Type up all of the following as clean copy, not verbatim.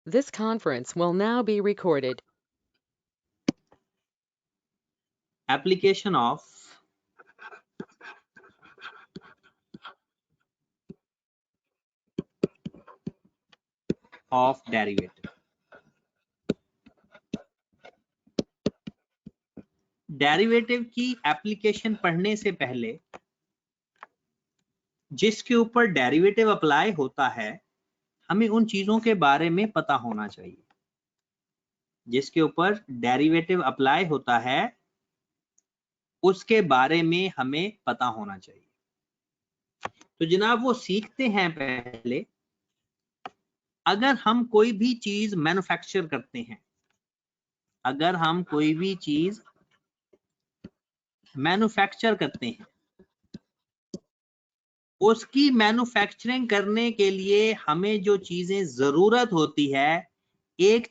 This conference will now be recorded. Application of derivative. Derivative की application पढ़ने से पहले जिसके ऊपर डेरिवेटिव अप्लाई होता है हमें उन चीजों के बारे में पता होना चाहिए। जिसके ऊपर डेरिवेटिव अप्लाई होता है उसके बारे में हमें पता होना चाहिए। तो जनाब वो सीखते हैं पहले। अगर हम कोई भी चीज मैन्युफैक्चर करते हैं, अगर हम कोई भी चीज मैन्युफैक्चर करते हैं, उसकी मैन्युफैक्चरिंग करने के लिए हमें जो चीजें जरूरत होती है, एक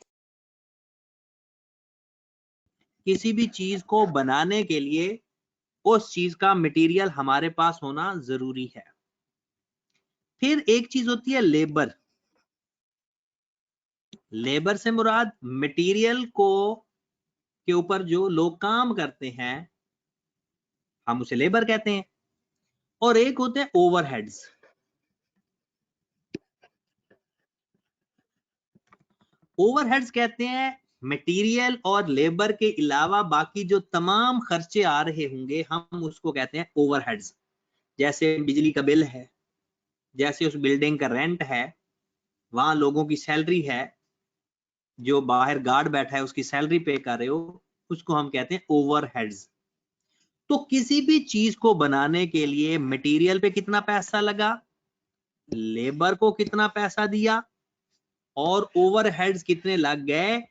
किसी भी चीज को बनाने के लिए उस चीज का मटेरियल हमारे पास होना जरूरी है। फिर एक चीज होती है लेबर। लेबर से मुराद मटेरियल को के ऊपर जो लोग काम करते हैं हम उसे लेबर कहते हैं। और एक होते हैं ओवरहेड्स। ओवरहेड्स कहते हैं मटेरियल और लेबर के अलावा बाकी जो तमाम खर्चे आ रहे होंगे हम उसको कहते हैं ओवरहेड्स। जैसे बिजली का बिल है, जैसे उस बिल्डिंग का रेंट है, वहां लोगों की सैलरी है, जो बाहर गार्ड बैठा है उसकी सैलरी पे कर रहे हो, उसको हम कहते हैं ओवरहेड्स। तो किसी भी चीज को बनाने के लिए मटेरियल पे कितना पैसा लगा, लेबर को कितना पैसा दिया और ओवरहेड्स कितने लग गए,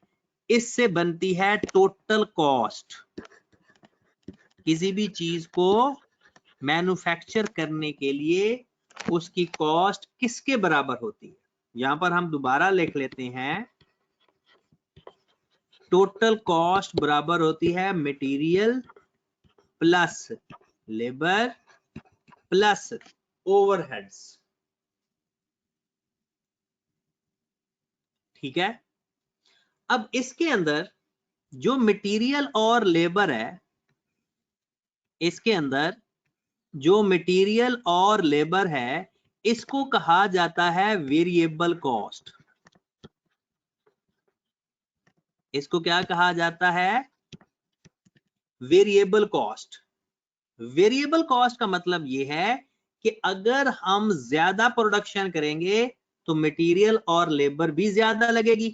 इससे बनती है टोटल कॉस्ट। किसी भी चीज को मैन्युफैक्चर करने के लिए उसकी कॉस्ट किसके बराबर होती है। यहां पर हम दोबारा लिख लेते हैं, टोटल कॉस्ट बराबर होती है material plus labour plus overheads. ठीक है। अब इसके अंदर जो मटेरियल और लेबर है, इसके अंदर जो मटेरियल और लेबर है इसको कहा जाता है वेरिएबल कॉस्ट। इसको क्या कहा जाता है, वेरिएबल कॉस्ट। वेरिएबल कॉस्ट का मतलब यह है कि अगर हम ज्यादा प्रोडक्शन करेंगे तो मटेरियल और लेबर भी ज्यादा लगेगी,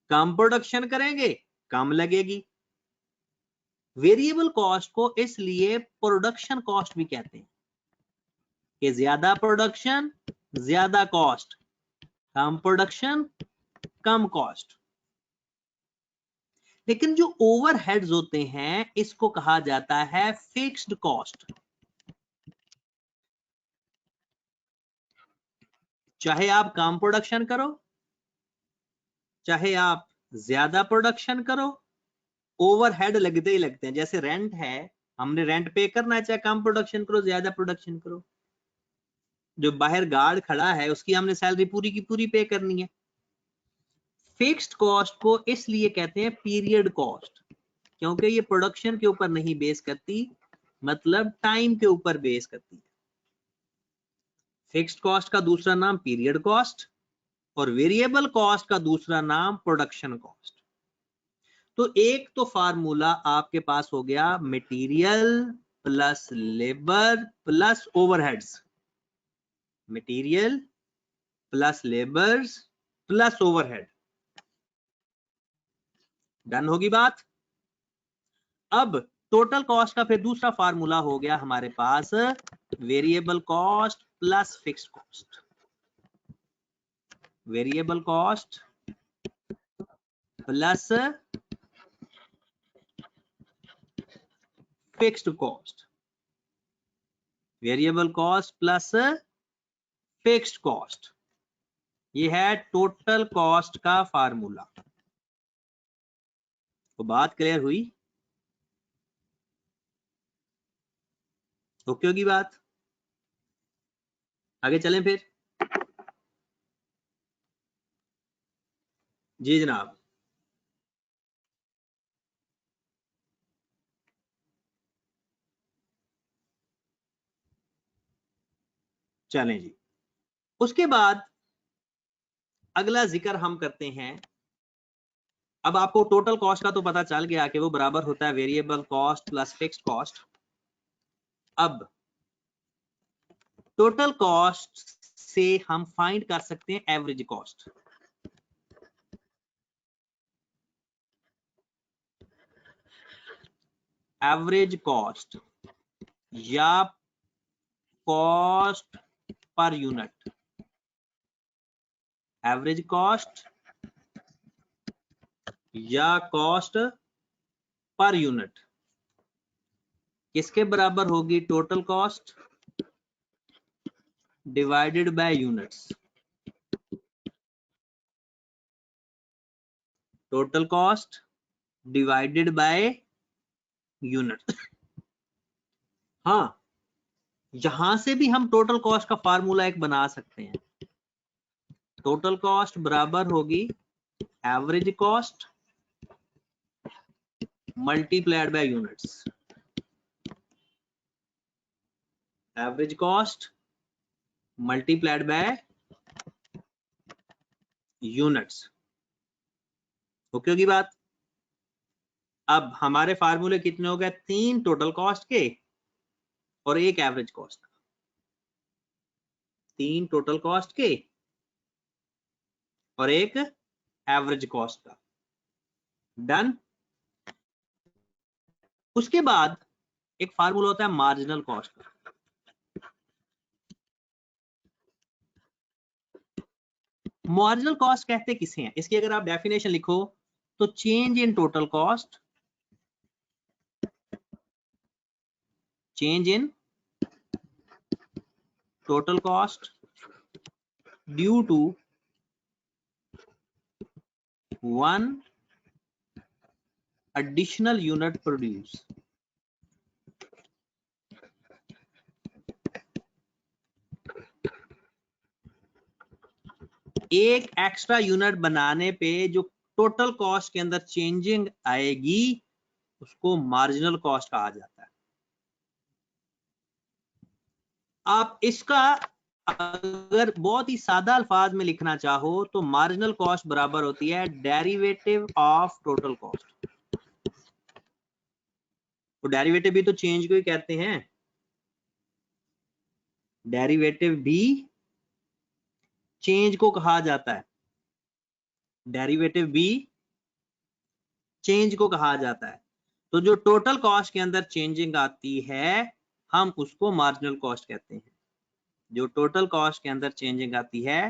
कम प्रोडक्शन करेंगे कम लगेगी। वेरिएबल कॉस्ट को इसलिए प्रोडक्शन कॉस्ट भी कहते हैं कि ज्यादा प्रोडक्शन ज्यादा कॉस्ट, कम प्रोडक्शन कम कॉस्ट। लेकिन जो ओवरहेड्स होते हैं इसको कहा जाता है फिक्स्ड कॉस्ट। चाहे आप कम प्रोडक्शन करो, चाहे आप ज्यादा प्रोडक्शन करो, ओवरहेड लगते ही लगते हैं। जैसे रेंट है, हमने रेंट पे करना है, चाहे कम प्रोडक्शन करो ज्यादा प्रोडक्शन करो। जो बाहर गार्ड खड़ा है उसकी हमने सैलरी पूरी की पूरी पे करनी है। फिक्स्ड कॉस्ट को इसलिए कहते हैं पीरियड कॉस्ट, क्योंकि ये प्रोडक्शन के ऊपर नहीं बेस करती, मतलब टाइम के ऊपर बेस करती है। फिक्स्ड कॉस्ट का दूसरा नाम पीरियड कॉस्ट और वेरिएबल कॉस्ट का दूसरा नाम प्रोडक्शन कॉस्ट। तो एक तो फार्मूला आपके पास हो गया material plus labour plus overheads, material plus labours plus overhead. Done होगी बात। अब टोटल कॉस्ट का फिर दूसरा फार्मूला हो गया हमारे पास variable cost plus fixed cost. Variable cost plus fixed cost, variable cost plus fixed cost, ये है टोटल कॉस्ट का फार्मूला। तो बात क्लियर हुई? ओके होगी बात। आगे चलें फिर। जी जनाब। चलें जी, उसके बाद अगला जिक्र हम करते हैं। अब आपको टोटल कॉस्ट का तो पता चल गया कि वो बराबर होता है variable cost plus fixed cost. अब टोटल कॉस्ट से हम फाइंड कर सकते हैं एवरेज कॉस्ट। एवरेज कॉस्ट या cost per unit, average cost या कॉस्ट पर यूनिट किसके बराबर होगी? Total cost divided by units. Total cost divided by unit. हाँ, यहां से भी हम टोटल कॉस्ट का फार्मूला एक बना सकते हैं। टोटल कॉस्ट बराबर होगी average cost multiplied by units. Average cost multiplied by units. Okay होगी बात। अब हमारे फार्मूले कितने हो गए? 3 टोटल कॉस्ट के और 1 एवरेज कॉस्ट का। 3 टोटल कॉस्ट के और 1 एवरेज कॉस्ट का। डन। उसके बाद एक फार्मूला होता है मार्जिनल कॉस्ट का। मार्जिनल कॉस्ट कहते किसे हैं? इसकी अगर आप डेफिनेशन लिखो तो change in total cost, change in total cost due to 1 additional unit produced। एक एक्स्ट्रा यूनिट बनाने पे जो टोटल कॉस्ट के अंदर चेंजिंग आएगी उसको मार्जिनल कॉस्ट कहा जाता है। आप इसका अगर बहुत ही सादा अल्फाज में लिखना चाहो तो मार्जिनल कॉस्ट बराबर होती है डेरिवेटिव ऑफ टोटल कॉस्ट। तो डेरिवेटिव भी तो चेंज को ही कहते हैं। डेरिवेटिव भी चेंज को कहा जाता है। डेरिवेटिव भी चेंज को कहा जाता है। तो जो टोटल कॉस्ट के अंदर चेंजिंग आती है हम उसको मार्जिनल कॉस्ट कहते हैं। जो टोटल कॉस्ट के अंदर चेंजिंग आती है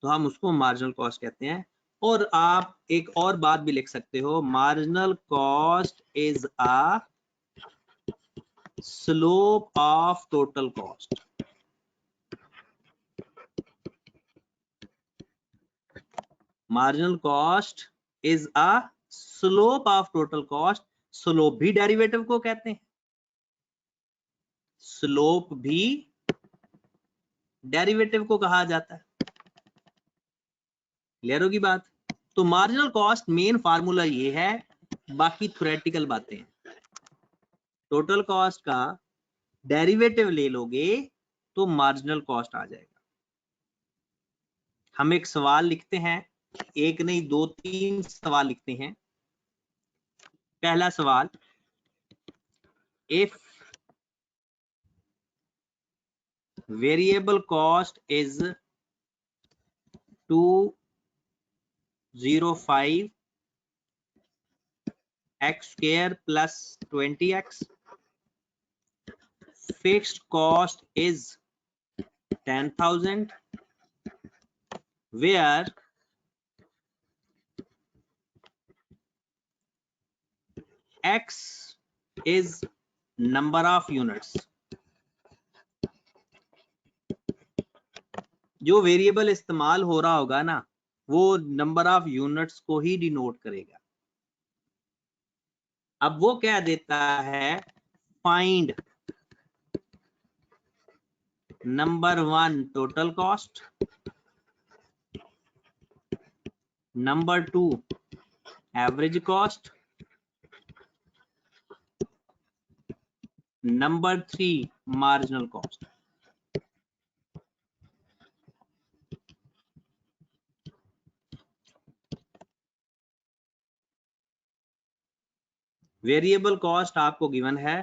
तो हम उसको मार्जिनल कॉस्ट कहते हैं। और आप एक और बात भी लिख सकते हो, marginal cost is a slope of total cost. Marginal cost is a slope of total cost. Slope भी डेरिवेटिव को कहते हैं, स्लोप भी डेरिवेटिव को कहा जाता है। क्लियर होगी बात। तो मार्जिनल कॉस्ट मेन फार्मूला ये है, बाकी थ्योरेटिकल बातें हैं। टोटल कॉस्ट का डेरिवेटिव ले लोगे तो मार्जिनल कॉस्ट आ जाएगा। हम एक सवाल लिखते हैं, एक नहीं 2-3 सवाल लिखते हैं। पहला सवाल, if variable cost is 205 x square plus 20x, fixed cost is 10,000, where x is number of units। जो वेरिएबल इस्तेमाल हो रहा होगा ना वो नंबर ऑफ यूनिट्स को ही डिनोट करेगा। अब वो क्या देता है, find number 1 total cost, number 2 average cost, number 3 marginal cost. Variable cost आपको गिवन है,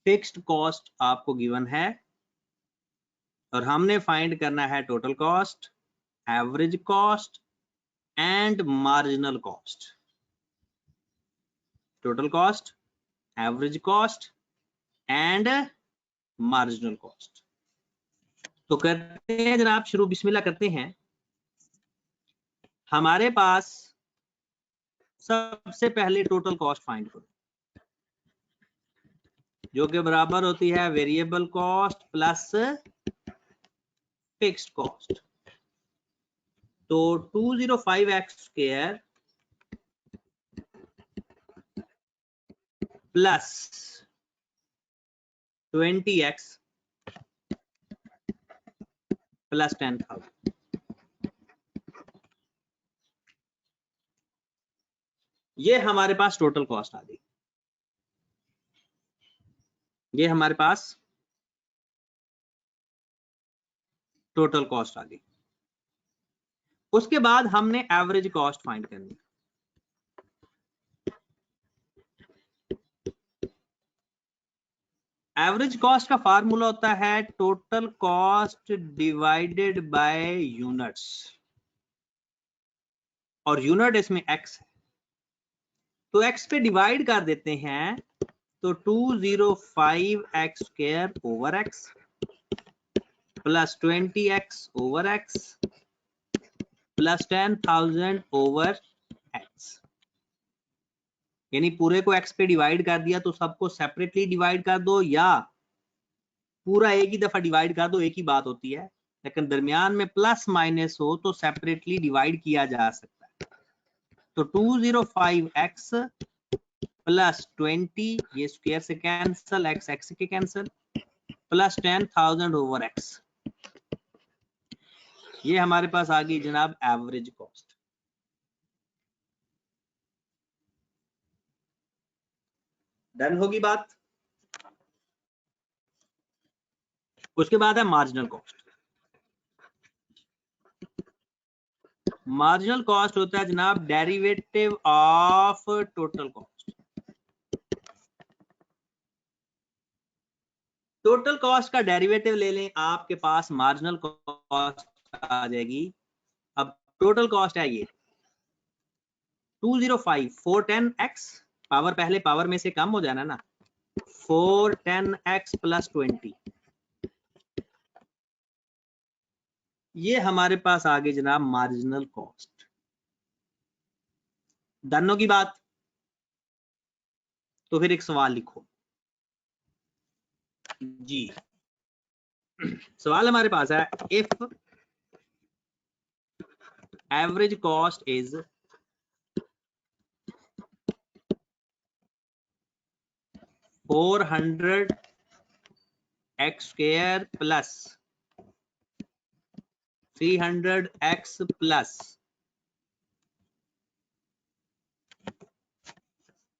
फिक्स्ड कॉस्ट आपको गिवन है, और हमने फाइंड करना है total cost, average cost and marginal cost. Total cost, average cost and marginal cost. तो करते हैं जनाब शुरू, बिस्मिल्लाह करते हैं। हमारे पास सबसे पहले टोटल कॉस्ट फाइंड करो, जो कि बराबर होती है variable cost plus fixed cost. तो 205x square plus 20x plus 10,000, ये हमारे पास टोटल कॉस्ट आ गई। ये हमारे पास टोटल कॉस्ट आ गई। उसके बाद हमने एवरेज कॉस्ट फाइंड करनी। एवरेज कॉस्ट का फार्मूला होता है total cost divided by units, और यूनिट इसमें x है, तो x पे डिवाइड कर देते हैं। तो 205x square over x plus 20x over x plus 10,000 over x, यानी पूरे को x पे डिवाइड कर दिया तो सबको सेपरेटली डिवाइड कर दो, या पूरा एक ही दफा डिवाइड कर दो, एक ही बात होती है। लेकिन दरमियान में प्लस माइनस हो तो सेपरेटली डिवाइड किया जा सकता है। तो 205x प्लस 20, ये स्क्वायर से कैंसल, x x के कैंसल, प्लस 10,000 ओवर x, ये हमारे पास आ गई जनाब एवरेज कॉस्ट। डन होगी बात। उसके बाद है मार्जिनल कॉस्ट। मार्जिनल कॉस्ट होता है जनाब derivative of total cost. Total cost का डेरिवेटिव ले लें, आपके पास मार्जिनल कॉस्ट आ जाएगी। अब टोटल कॉस्ट है ये 205 410x, पावर पहले पावर में से कम हो जाना ना, 410x प्लस 20, ये हमारे पास आ गई जनाब मार्जिनल कॉस्ट। डन की बात। तो फिर एक सवाल लिखो जी। सवाल हमारे पास है, if average cost is 400x square plus 300x plus,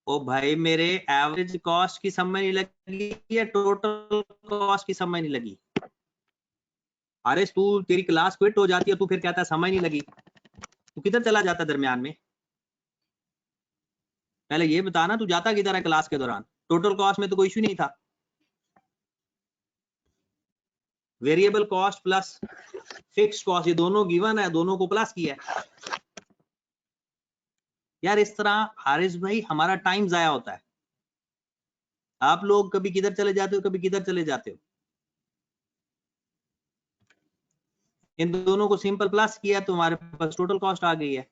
ओ भाई मेरे एवरेज कॉस्ट की समझ नहीं लगी या टोटल कॉस्ट की समझ नहीं लगी? अरे तू, तेरी क्लास क्विट हो जाती है, तू फिर कहता है समझ नहीं लगी, तू किधर चला जाता दरमियान में? पहले ये बता ना, तू जाता किधर है क्लास के दौरान? टोटल कॉस्ट में तो कोई इश्यू नहीं था। Variable cost plus fixed cost, ये दोनों गिवन है, दोनों को प्लस किया है। यार इस तरह हारिस भाई हमारा टाइम जाया होता है। आप लोग कभी किधर चले जाते हो, कभी किधर चले जाते हो। इन दोनों को सिंपल प्लस किया तो हमारे पास टोटल कॉस्ट आ गई है।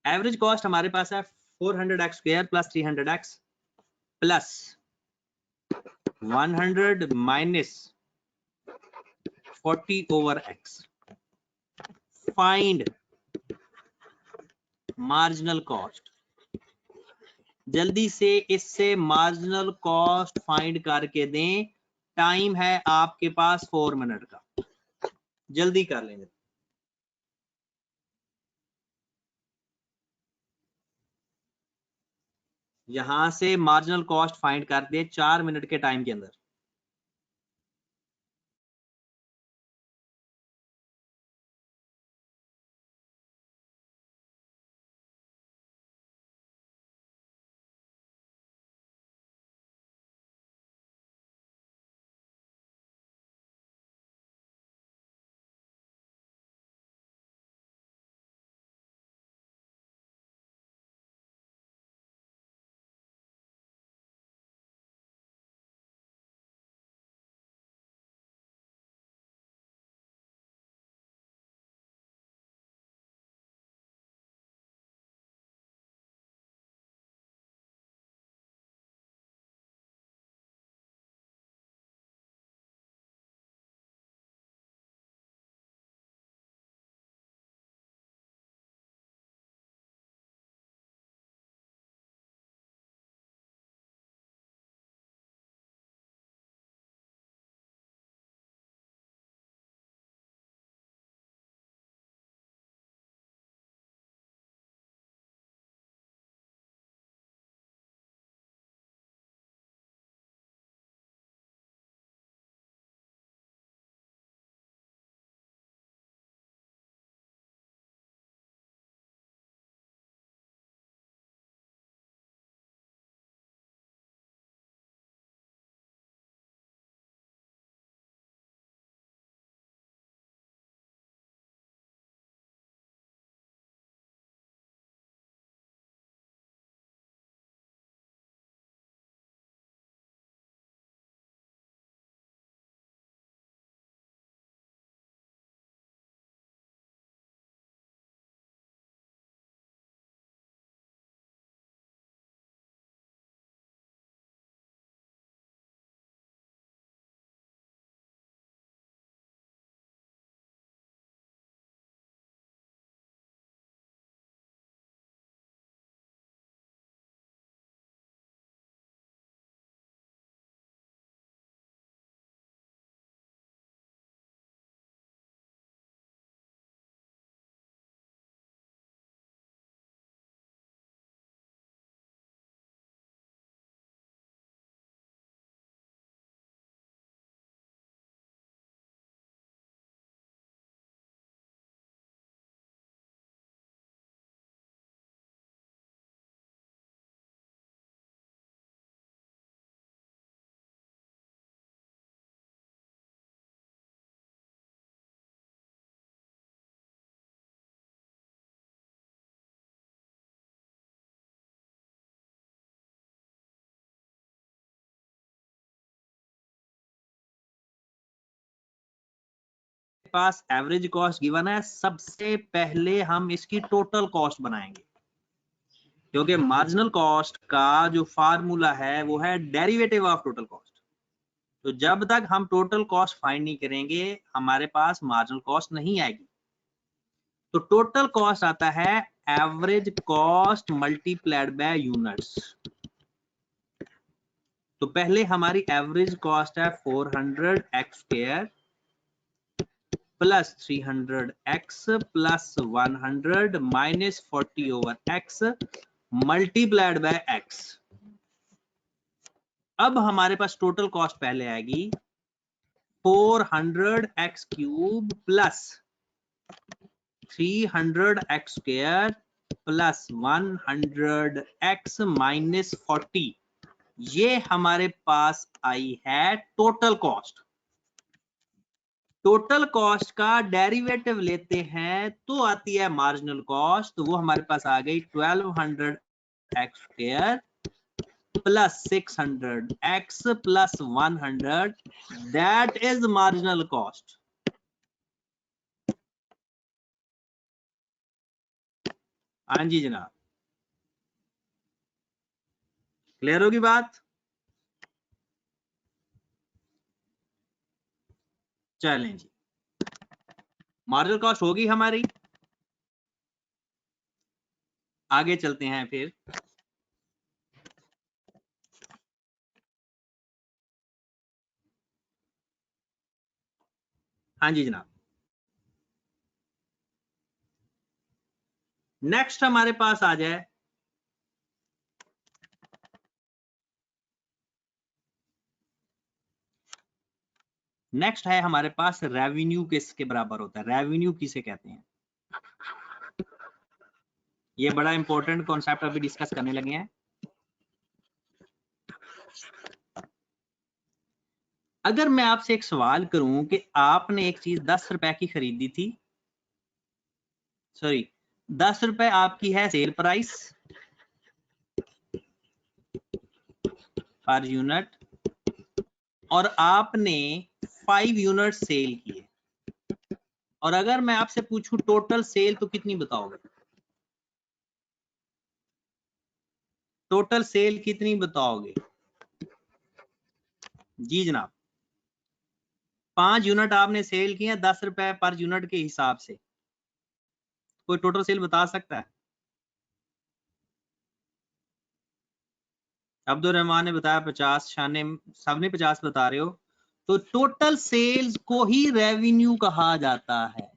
एवरेज कॉस्ट हमारे पास है 400x square plus 300x plus 100 minus 40 over x। Find marginal cost. जल्दी से इससे मार्जिनल कॉस्ट फाइंड करके दें। टाइम है आपके पास 4 मिनट का, जल्दी कर लेंगे। यहां से मार्जिनल कॉस्ट फाइंड कर दे 4 मिनट के टाइम के अंदर। पास एवरेज कॉस्ट गिवन है, सबसे पहले हम इसकी टोटल कॉस्ट बनाएंगे, क्योंकि मार्जिनल कॉस्ट का जो फार्मूला है वो है डेरिवेटिव ऑफ टोटल कॉस्ट। तो जब तक हम टोटल कॉस्ट फाइंड नहीं करेंगे हमारे पास मार्जिनल कॉस्ट नहीं आएगी। तो टोटल कॉस्ट आता है average cost multiplied by units. तो पहले हमारी एवरेज कॉस्ट है 400 x square plus 300 x plus 100 minus 40 over x multiplied by x. अब हमारे पास टोटल कॉस्ट पहले आएगी 400 x cube plus 300 x square plus 100 x minus 40। ये हमारे पास आई है टोटल कॉस्ट। टोटल कॉस्ट का डेरिवेटिव लेते हैं तो आती है मार्जिनल कॉस्ट। तो वो हमारे पास आ गई 1200 x square plus 600 x plus 100, that is marginal cost. हाँ जी जनाब, क्लियर होगी बात? चलें जी, मार्जिनल कॉस्ट होगी हमारी। आगे चलते हैं फिर। हाँ जी जनाब, नेक्स्ट हमारे पास आ जाए नेक्स्ट है हमारे पास रेवेन्यू किसके बराबर होता है, रेवेन्यू किसे कहते हैं। ये बड़ा इंपॉर्टेंट कॉन्सेप्ट अभी डिस्कस करने लगे हैं। अगर मैं आपसे एक सवाल करूं कि आपने एक चीज 10 रुपए की खरीदी थी, सॉरी 10 रुपए आपकी है सेल प्राइस पर यूनिट, और आपने 5 यूनिट सेल किए, और अगर मैं आपसे पूछूं टोटल सेल तो कितनी बताओगे, टोटल सेल कितनी बताओगे। जी जनाब, 5 यूनिट आपने सेल किए 10 रुपए पर यूनिट के हिसाब से, कोई टोटल सेल बता सकता है। अब्दुल रहमान ने बताया 50, शान सबने 50 बता रहे हो, तो टोटल सेल्स को ही रेवेन्यू कहा जाता है।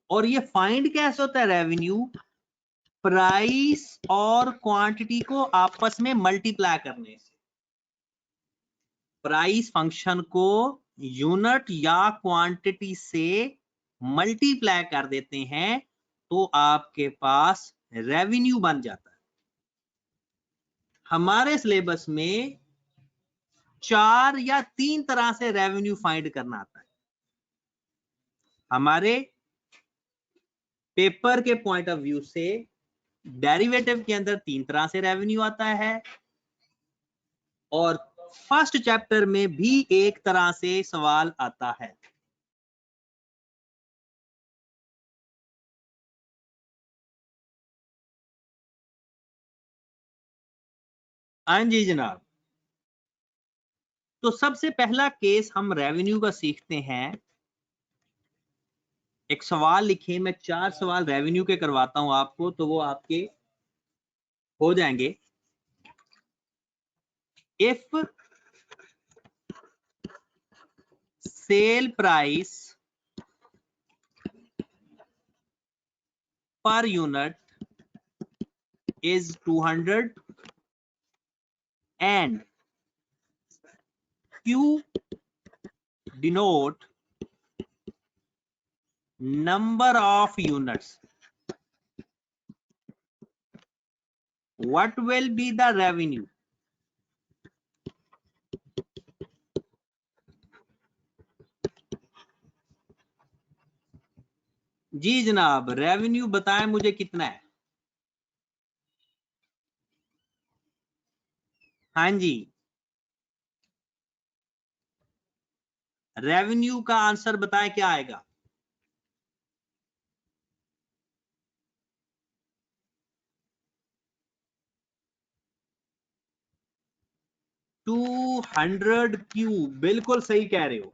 और ये फाइंड कैसे होता है रेवेन्यू, प्राइस और क्वांटिटी को आपस में मल्टीप्लाई करने से। प्राइस फंक्शन को यूनिट या क्वांटिटी से मल्टीप्लाई कर देते हैं तो आपके पास रेवेन्यू बन जाता है। हमारे सिलेबस में 4 या 3 तरह से रेवेन्यू फाइंड करना आता है। हमारे पेपर के पॉइंट ऑफ व्यू से डेरिवेटिव के अंदर 3 तरह से रेवेन्यू आता है, और फर्स्ट चैप्टर में भी एक तरह से सवाल आता है। हाँ जी जनाब, तो सबसे पहला केस हम रेवेन्यू का सीखते हैं। एक सवाल लिखिए, मैं 4 सवाल रेवेन्यू के करवाता हूं आपको, तो वो आपके हो जाएंगे। If sale price per unit is 200 and Q denote number of units, what will be the revenue? जी जनाब, रेवेन्यू बताएं मुझे कितना है। हाँ जी, रेवेन्यू का आंसर बताएं क्या आएगा। $200Q, बिल्कुल सही कह रहे हो।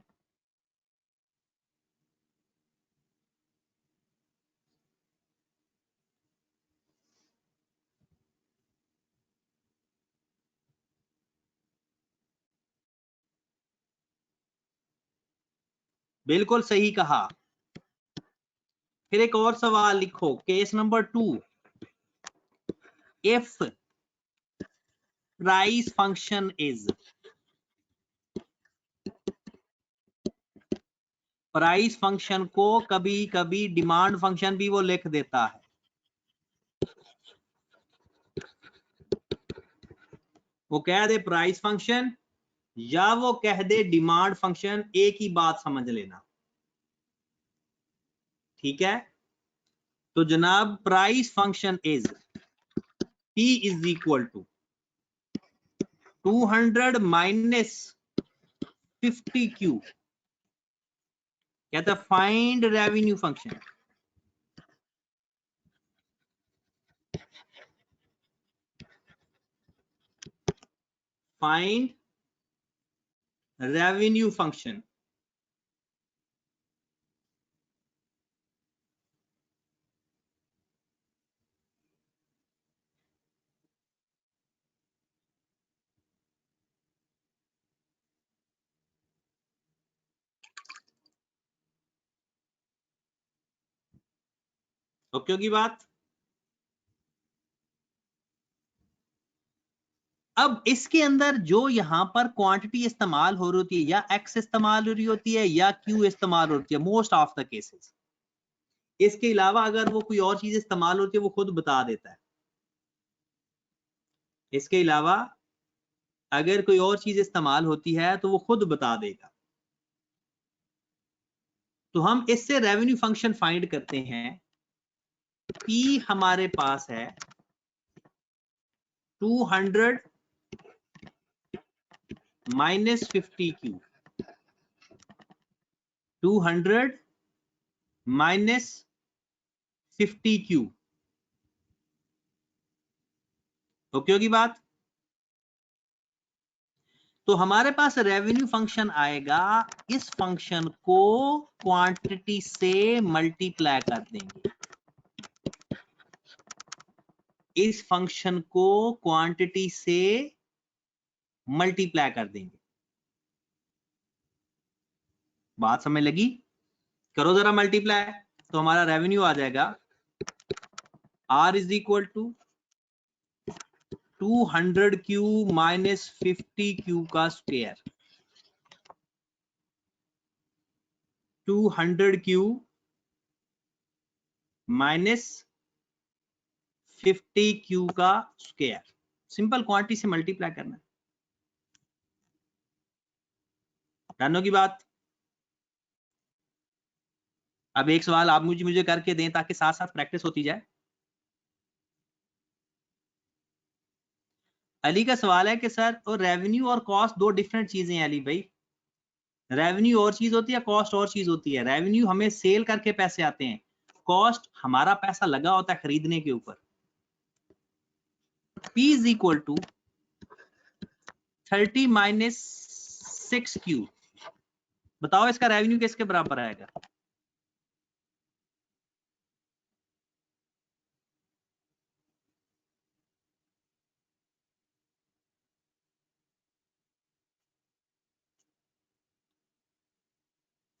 बिल्कुल सही कहा। फिर एक और सवाल लिखो, case number 2, if price function is, price function को कभी कभी डिमांड फंक्शन भी वो लिख देता है। वो कह दे प्राइस फंक्शन या वो कह दे डिमांड फंक्शन, एक ही बात समझ लेना, ठीक है। तो जनाब price function is P is equal to 200 minus 50Q, कहता है find revenue function. Find revenue function. Okay की बात। अब इसके अंदर जो यहाँ पर क्वांटिटी इस्तेमाल हो रही होती है, या एक्स इस्तेमाल हो रही होती है या क्यू इस्तेमाल होती है, मोस्ट ऑफ द केसेस। इसके अलावा अगर वो कोई और चीज इस्तेमाल होती है वो खुद बता देता है। इसके अलावा अगर कोई और चीज इस्तेमाल होती है तो वो खुद बता देगा। तो हम इससे रेवेन्यू फंक्शन फाइंड करते हैं। P हमारे पास है 200 minus 50Q, 200 minus 50Q। Okay होगी बात? तो हमारे पास रेवेन्यू फंक्शन आएगा, इस फंक्शन को क्वांटिटी से मल्टीप्लाई कर देंगे, इस फंक्शन को क्वांटिटी से मल्टीप्लाई कर देंगे। बात समझ लगी? करो जरा मल्टीप्लाई, तो हमारा रेवेन्यू आ जाएगा R is equal to 200Q minus 50Q का स्क्वायर, 200Q माइनस 50Q का स्क्वायर। सिंपल क्वांटिटी से मल्टीप्लाई करना है। डन की बात? अब एक सवाल आप मुझे करके दें ताकि साथ साथ प्रैक्टिस होती जाए। अली का सवाल है कि सर और रेवेन्यू और कॉस्ट दो डिफरेंट चीजें हैं। अली भाई, रेवेन्यू और चीज होती है, कॉस्ट और चीज होती है। रेवेन्यू हमें सेल करके पैसे आते हैं, कॉस्ट हमारा पैसा लगा होता है खरीदने के ऊपर। P is equal to 30 minus 6Q। बताओ इसका रेवेन्यू किसके बराबर आएगा?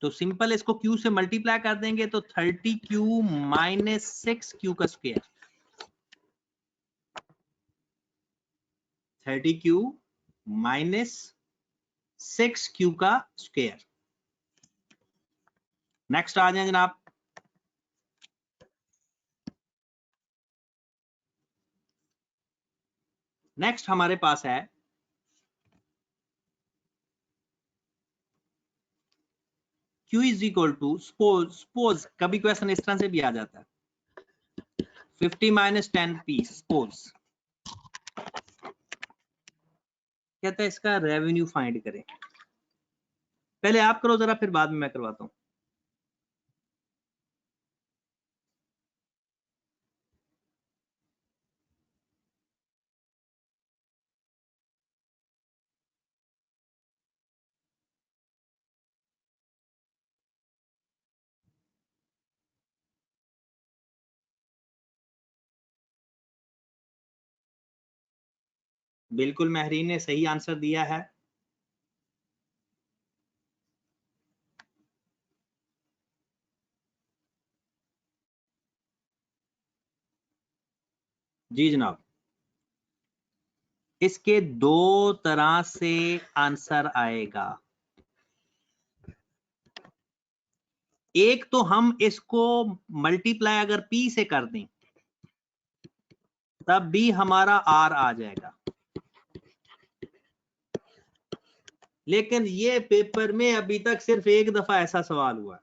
तो सिंपल इसको Q से मल्टीप्लाई कर देंगे तो 30Q माइनस 6Q का स्क्वायर, 30Q माइनस 6Q का स्क्वायर। नेक्स्ट आ जाए जनाब। नेक्स्ट हमारे पास है Q is equal to, suppose कभी क्वेश्चन इस तरह से भी आ जाता है, 50 माइनस 10P। सपोज कहता है इसका रेवेन्यू फाइंड करें। पहले आप करो जरा, फिर बाद में मैं करवाता हूं। बिल्कुल महरीन ने सही आंसर दिया है। जी जनाब, इसके दो तरह से आंसर आएगा। एक तो हम इसको मल्टीप्लाई अगर P से कर दें तब भी हमारा R आ जाएगा, लेकिन ये पेपर में अभी तक सिर्फ एक दफा ऐसा सवाल हुआ है,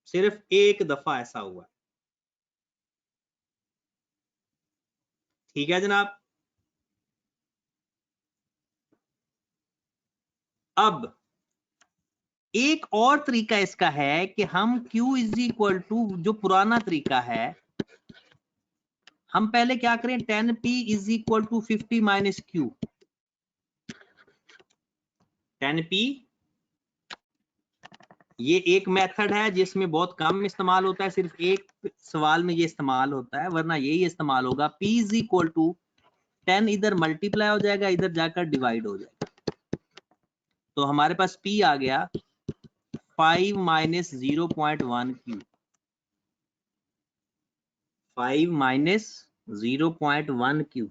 सिर्फ एक दफा ऐसा हुआ है। ठीक है जनाब। अब एक और तरीका इसका है कि हम Q इज इक्वल टू, जो पुराना तरीका है, हम पहले क्या करें, 10P is equal to 50 minus Q। 10P ये एक मेथड है जिसमें बहुत कम इस्तेमाल होता है, सिर्फ एक सवाल में ये इस्तेमाल होता है, वरना यही इस्तेमाल होगा। P इज इक्वल टू 10 इधर मल्टीप्लाई हो जाएगा, इधर जाकर डिवाइड हो जाएगा। तो हमारे पास P आ गया 5 minus 0.1Q, 5 minus 0.1 Q.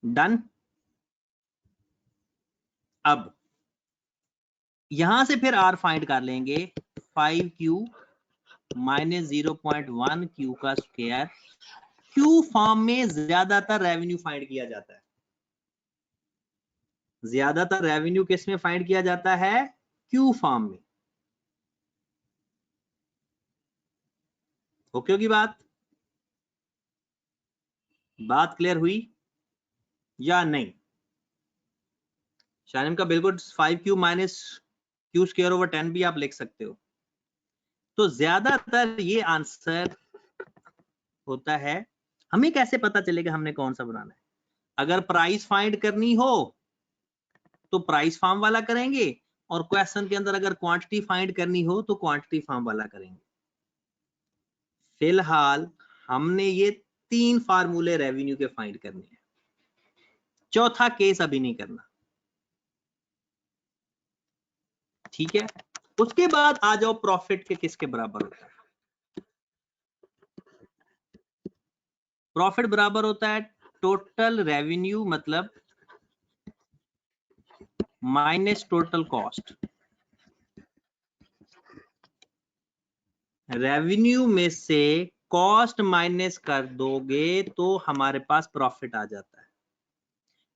Done. अब यहां से फिर आर फाइंड कर लेंगे, 5Q माइनस 0.1 क्यू का स्क्वायर। क्यू फॉर्म में ज्यादातर रेवेन्यू फाइंड किया जाता है। ज्यादातर रेवेन्यू किस में फाइंड किया जाता है? क्यू फॉर्म में। ओके होगी बात? बात क्लियर हुई या नहीं? शानिम का बिल्कुल 5Q minus Q square over 10 भी आप लिख सकते हो। तो ज्यादातर ये आंसर होता है। हमें कैसे पता चलेगा हमने कौन सा बनाना है? अगर प्राइस फाइंड करनी हो तो प्राइस फॉर्म वाला करेंगे, और क्वेश्चन के अंदर अगर क्वांटिटी फाइंड करनी हो तो क्वांटिटी फॉर्म वाला करेंगे। फिलहाल हमने ये 3 फार्मूले रेवेन्यू के फाइंड करने हैं, चौथा केस अभी नहीं करना। ठीक है, उसके बाद आ जाओ प्रॉफिट के किसके बराबर होता है। प्रॉफिट बराबर होता है टोटल रेवेन्यू मतलब माइनस टोटल कॉस्ट। रेवेन्यू में से कॉस्ट माइनस कर दोगे तो हमारे पास प्रॉफिट आ जाता है।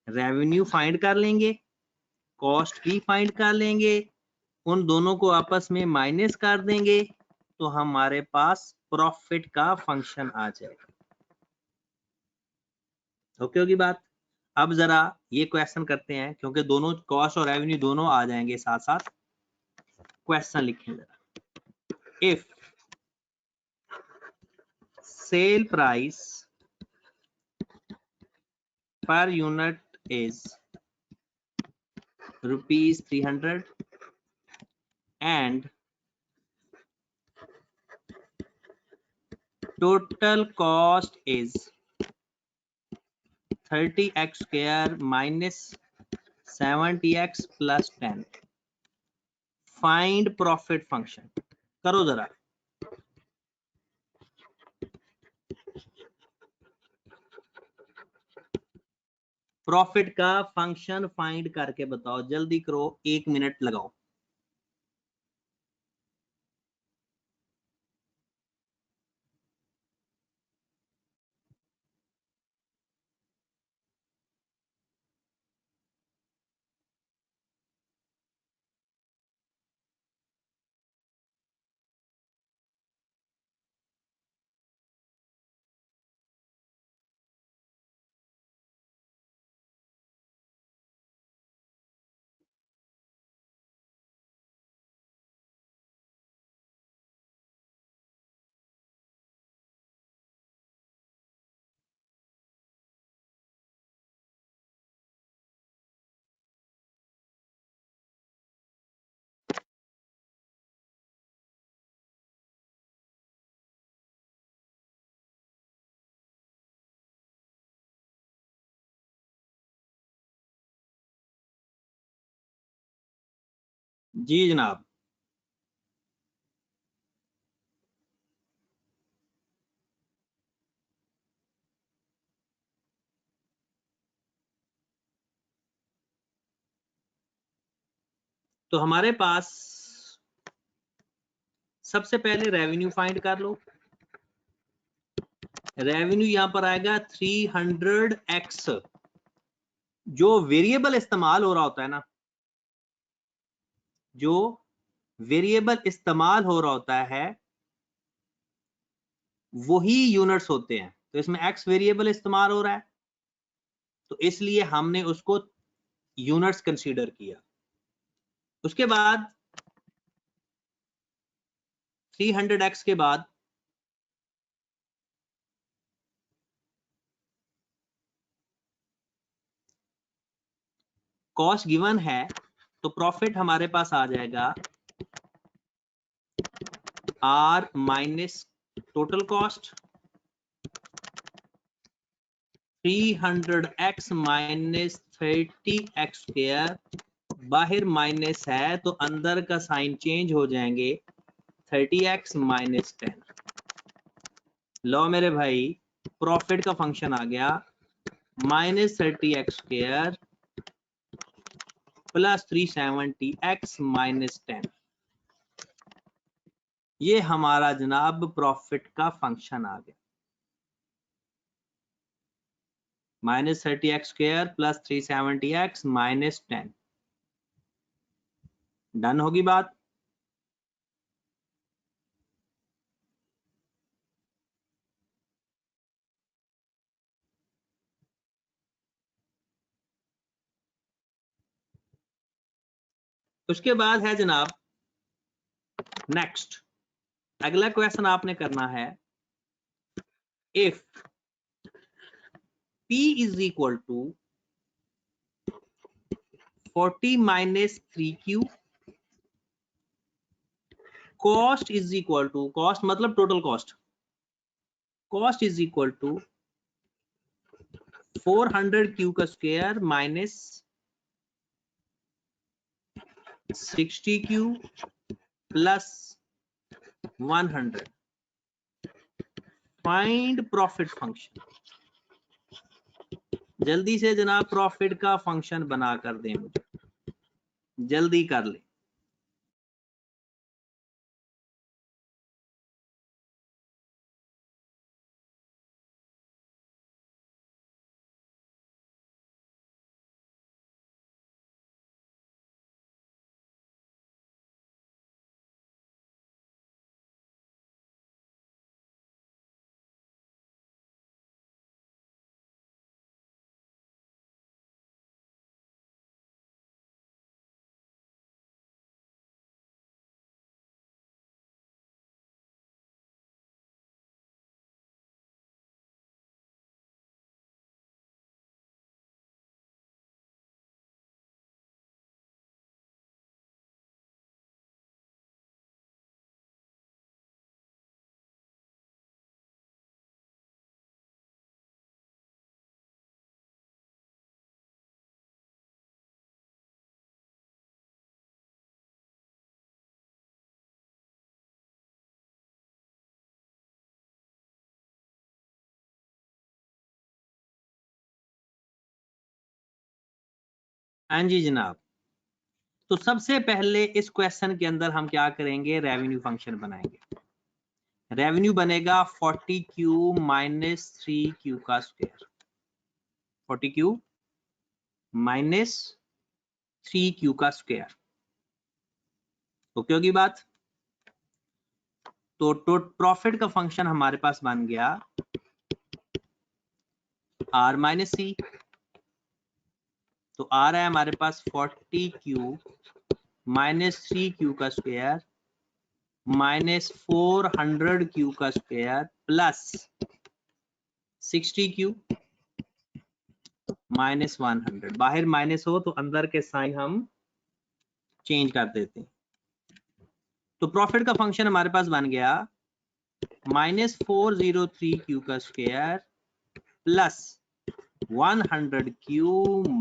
रेवेन्यू फाइंड कर लेंगे, कॉस्ट भी फाइंड कर लेंगे, उन दोनों को आपस में माइनस कर देंगे तो हमारे पास प्रॉफिट का फंक्शन आ जाएगा। ओके होगी बात? अब जरा ये क्वेश्चन करते हैं, क्योंकि दोनों कॉस्ट और रेवेन्यू दोनों आ जाएंगे साथ साथ। क्वेश्चन लिखें जरा। If sale price per unit is rupees 300 and total cost is 30x square minus 70x plus 10, find profit function। करो जरा। प्रॉफिट का फंक्शन फाइंड करके बताओ, जल्दी करो, 1 मिनट लगाओ। जी जनाब। तो हमारे पास सबसे पहले रेवेन्यू फाइंड कर लो। रेवेन्यू यहां पर आएगा 300x। जो वेरिएबल इस्तेमाल हो रहा होता है ना, जो वेरिएबल इस्तेमाल हो रहा होता है वही यूनिट्स होते हैं। तो इसमें x वेरिएबल इस्तेमाल हो रहा है, तो इसलिए हमने उसको यूनिट्स कंसीडर किया। उसके बाद 300x के बाद कॉस्ट गिवन है, तो प्रॉफिट हमारे पास आ जाएगा r minus total cost 300x minus 30x square. बाहर माइनस है तो अंदर का साइन चेंज हो जाएंगे, 30x माइनस 10। लो मेरे भाई, प्रॉफिट का फंक्शन आ गया -30x² प्लस 370x माइनस 10। ये हमारा जनाब प्रॉफिट का फंक्शन आ गया, -30x² plus 370x minus 10। Done होगी बात। उसके बाद है जनाब नेक्स्ट, अगला क्वेश्चन आपने करना है, if P is equal to 40 minus 3Q, cost is equal to, cost मतलब total cost, cost is equal to 400Q का square minus 60Q plus 100। Find profit function. जल्दी से जनाब प्रॉफिट का फंक्शन बना कर दें मुझे, जल्दी कर ले। हाँ जी जनाब, तो सबसे पहले इस क्वेश्चन के अंदर हम क्या करेंगे, रेवेन्यू फंक्शन बनाएंगे। रेवेन्यू बनेगा 40Q माइनस 3Q का स्क्वायर, 40Q माइनस 3Q का स्क्वायर। ओके होगी बात। तो प्रॉफिट का फंक्शन हमारे पास बन गया R माइनस सी, तो आ रहा है हमारे पास 40Q माइनस 3Q का स्क्वायर माइनस 400Q का स्क्वायर प्लस 60Q माइनस 100। बाहर माइनस हो तो अंदर के साइन हम चेंज कर देते हैं। तो प्रॉफिट का फंक्शन हमारे पास बन गया -403Q का square plus 100Q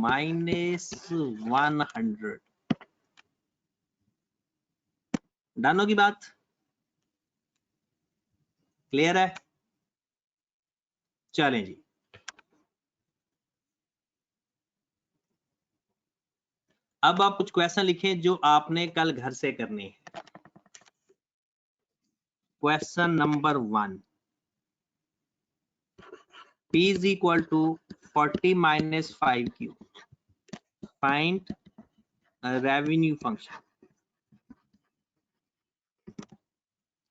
minus 100। Done होगी बात, क्लियर है। चलें जी, अब आप कुछ क्वेश्चन लिखें जो आपने कल घर से करने हैं। Question number 1, P is equal to 40 minus 5Q, find revenue function.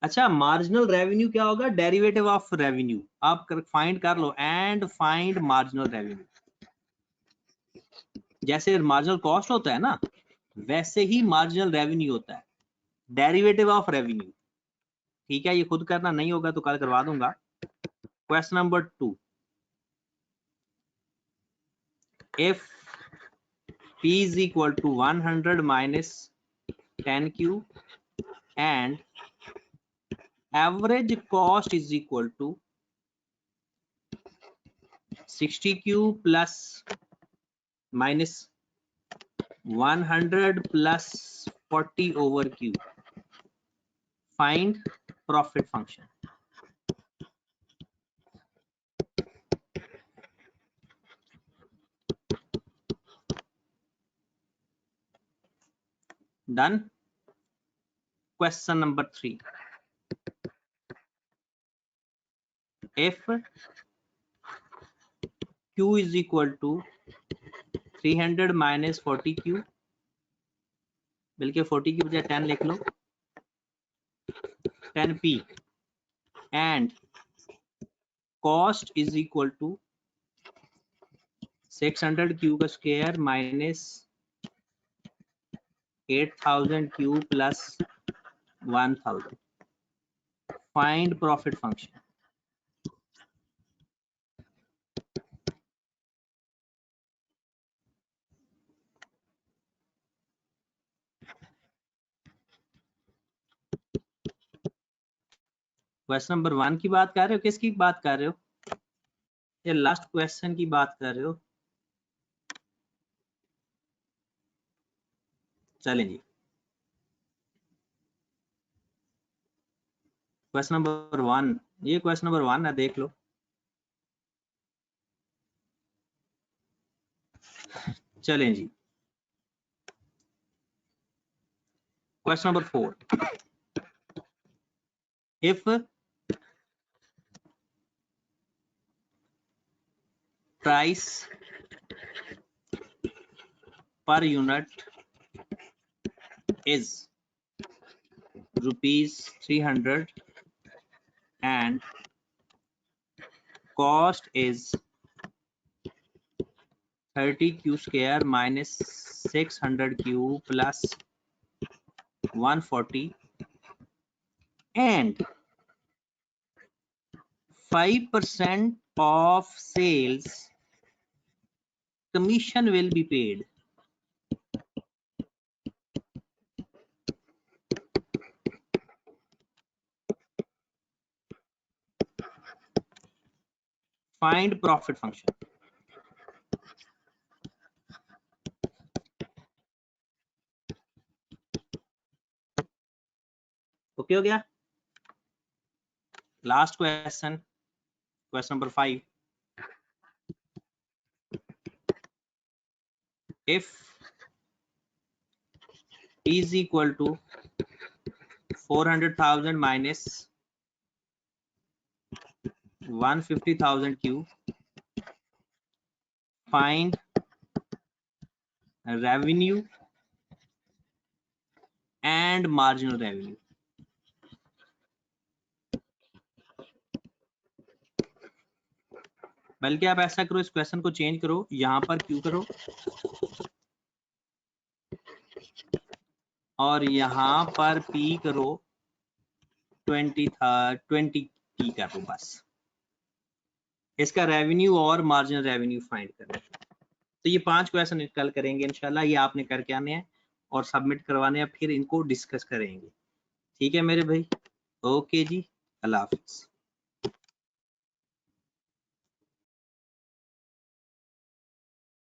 अच्छा, मार्जिनल रेवेन्यू क्या होगा, डेरिवेटिव ऑफ रेवेन्यू। आप फाइंड कर लो, एंड फाइंड मार्जिनल रेवेन्यू। जैसे मार्जिनल कॉस्ट होता है ना, वैसे ही मार्जिनल रेवेन्यू होता है, डेरिवेटिव ऑफ रेवेन्यू। ठीक है, ये खुद करना नहीं होगा तो कल करवा दूंगा। Question number 2, if P is equal to 100 minus 10Q and average cost is equal to 60Q plus minus 100 plus 40 over Q, find profit function। Done. Question number 3, if q is equal to 300 minus 40q, बल्कि 40 की बजाय 10 लिख लो, 10p, and cost is equal to 600 q का square minus 8000 q plus 1000, find profit function. Question number 1 की बात कर रहे हो, किसकी बात कर रहे हो, या लास्ट क्वेश्चन की बात कर रहे हो? चलें जी, क्वेश्चन नंबर 1, ये क्वेश्चन नंबर 1 है, देख लो। चलें जी, question number 4, if price per unit is rupees 300 and cost is 30q square minus 600q plus 140 and 5% of sales commission will be paid. Find profit function. Okay हो गया। Last question, question number 5, if T is equal to 400,000 minus 150,000 Q, find revenue and marginal revenue. बल्कि आप ऐसा करो, इस question को change करो, यहां पर Q करो और यहां पर P करो, 20 P करो, बस इसका रेवेन्यू और मार्जिनल रेवेन्यू फाइंड करना। तो ये 5 क्वेश्चन कल करेंगे इंशाल्लाह, ये आपने करके आने हैं और सबमिट करवाने हैं, फिर इनको डिस्कस करेंगे। ठीक है मेरे भाई, ओके जी, अल्लाह हाफिज।